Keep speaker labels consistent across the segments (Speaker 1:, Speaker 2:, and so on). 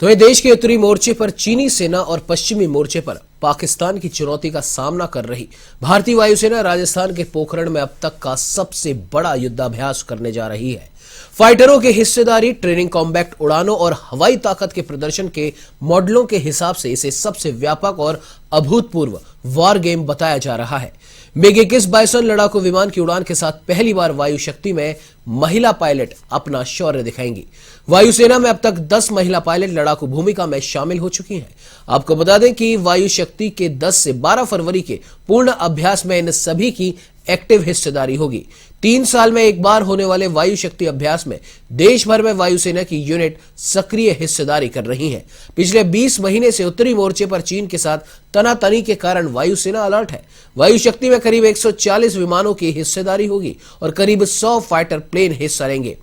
Speaker 1: तो ये देश के उत्तरी मोर्चे पर चीनी सेना और पश्चिमी मोर्चे पर पाकिस्तान की चुनौती का सामना कर रही भारतीय वायुसेना राजस्थान के पोखरण में अब तक का सबसे बड़ा युद्धाभ्यास करने जा रही है। फाइटरों की हिस्सेदारी, ट्रेनिंग, कॉम्बैक्ट उड़ानों और हवाई ताकत के प्रदर्शन के मॉडलों के हिसाब से इसे सबसे व्यापक और अभूतपूर्व वार गेम बताया जा रहा है। MiG-21 बाइसन लड़ाकू विमान की उड़ान के साथ पहली बार वायु शक्ति में महिला पायलट अपना शौर्य दिखाएंगी। वायुसेना में अब तक 10 महिला पायलट लड़ाकू भूमिका में शामिल हो चुकी हैं। आपको बता दें कि वायु शक्ति के 10 से 12 फरवरी के पूर्ण अभ्यास में इन सभी की एक्टिव हिस्सेदारी होगी। 3 साल में एक बार होने वाले वायु शक्ति अभ्यास में देश भर में वायुसेना की यूनिट सक्रिय हिस्सेदारी कर रही हैं। पिछले 20 महीने से उत्तरी मोर्चे पर चीन के साथ तनातनी के कारण वायुसेना अलर्ट है। वायु शक्ति में करीब 140 विमानों की हिस्सेदारी होगी और करीब 100 फाइटर प्लेन हिस्सा लेंगे।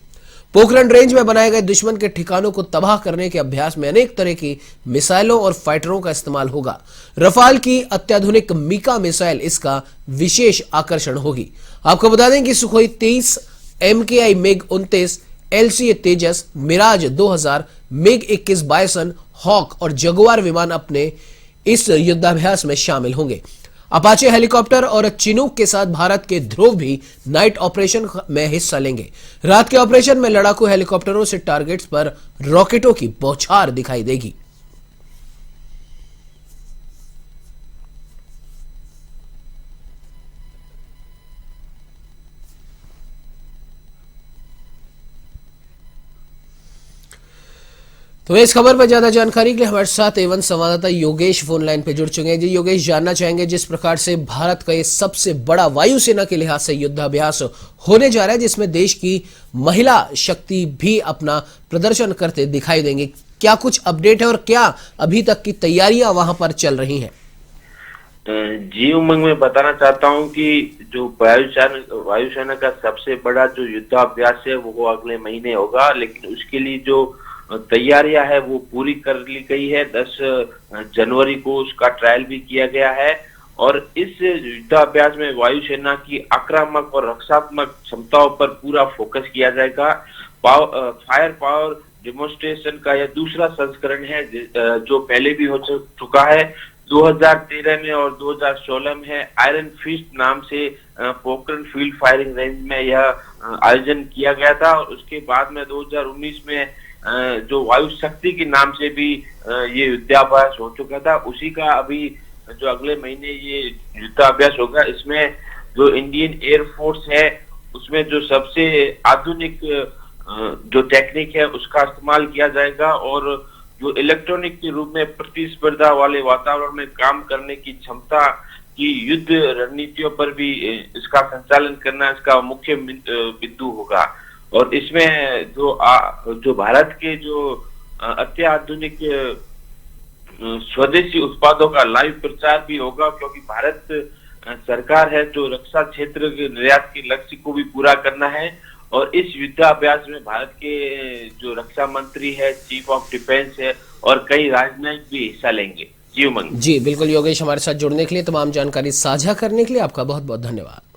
Speaker 1: पोखरण रेंज में बनाए गए दुश्मन के ठिकानों को तबाह करने के अभ्यास में अनेक तरह की मिसाइलों और फाइटरों का इस्तेमाल होगा। रफाल की अत्याधुनिक मीका मिसाइल इसका विशेष आकर्षण होगी। आपको बता दें कि सुखोई 30, MKI MiG-29, LCA तेजस, मिराज 2000, MiG-21 बाइसन, हॉक और जगुआर विमान अपने इस युद्धाभ्यास में शामिल होंगे। अपाचे हेलीकॉप्टर और चिनूक के साथ भारत के ध्रुव भी नाइट ऑपरेशन में हिस्सा लेंगे। रात के ऑपरेशन में लड़ाकू हेलीकॉप्टरों से टारगेट्स पर रॉकेटों की बौछार दिखाई देगी। तो इस खबर पर ज्यादा जानकारी के लिए हमारे साथ एवं संवाददाता योगेश फोन लाइन पे जुड़ चुके हैं। जी योगेश, जानना चाहेंगे जिस प्रकार से भारत का ये सबसे बड़ा वायुसेना के लिहाज से युद्धाभ्यास होने जा रहा है, जिसमें देश की महिला शक्ति भी अपना प्रदर्शन करते दिखाई देंगे, क्या कुछ अपडेट है और क्या अभी तक की तैयारियां वहां पर चल रही हैं?
Speaker 2: जी उमंग, मैं बताना चाहता हूं कि जो वायुसेना का सबसे बड़ा जो युद्धाभ्यास है वो अगले महीने होगा, लेकिन उसके लिए जो तैयारियां है वो पूरी कर ली गई है। 10 जनवरी को उसका ट्रायल भी किया गया है और इस युद्धाभ्यास में वायुसेना की आक्रामक और रक्षात्मक क्षमताओं पर पूरा फोकस किया जाएगा। फायर पावर डेमोन्स्ट्रेशन का यह दूसरा संस्करण है जो पहले भी हो चुका है। 2013 में और 2016 में आयरन फिस्ट नाम से पोखरण फील्ड फायरिंग रेंज में यह आयोजन किया गया था और उसके बाद में 2019 में जो वायु शक्ति के नाम से भी ये युद्धाभ्यास हो चुका था। उसी का अभी जो अगले महीने ये युद्धाभ्यास होगा, इसमें जो इंडियन एयर फोर्स है उसमें जो सबसे आधुनिक जो टेक्निक है उसका इस्तेमाल किया जाएगा और जो इलेक्ट्रॉनिक के रूप में प्रतिस्पर्धा वाले वातावरण में काम करने की क्षमता की युद्ध रणनीतियों पर भी इसका संचालन करना इसका मुख्य बिंदु होगा। और इसमें जो भारत के जो अत्याधुनिक स्वदेशी उत्पादों का लाइव प्रचार भी होगा, क्योंकि भारत सरकार है जो रक्षा क्षेत्र के निर्यात के लक्ष्य को भी पूरा करना है। और इस युद्धाभ्यास में भारत के जो रक्षा मंत्री है, चीफ ऑफ डिफेंस है और कई राजनयिक भी हिस्सा लेंगे। जी उमंग।
Speaker 1: जी बिल्कुल योगेश, हमारे साथ जुड़ने के लिए, तमाम जानकारी साझा करने के लिए आपका बहुत बहुत धन्यवाद।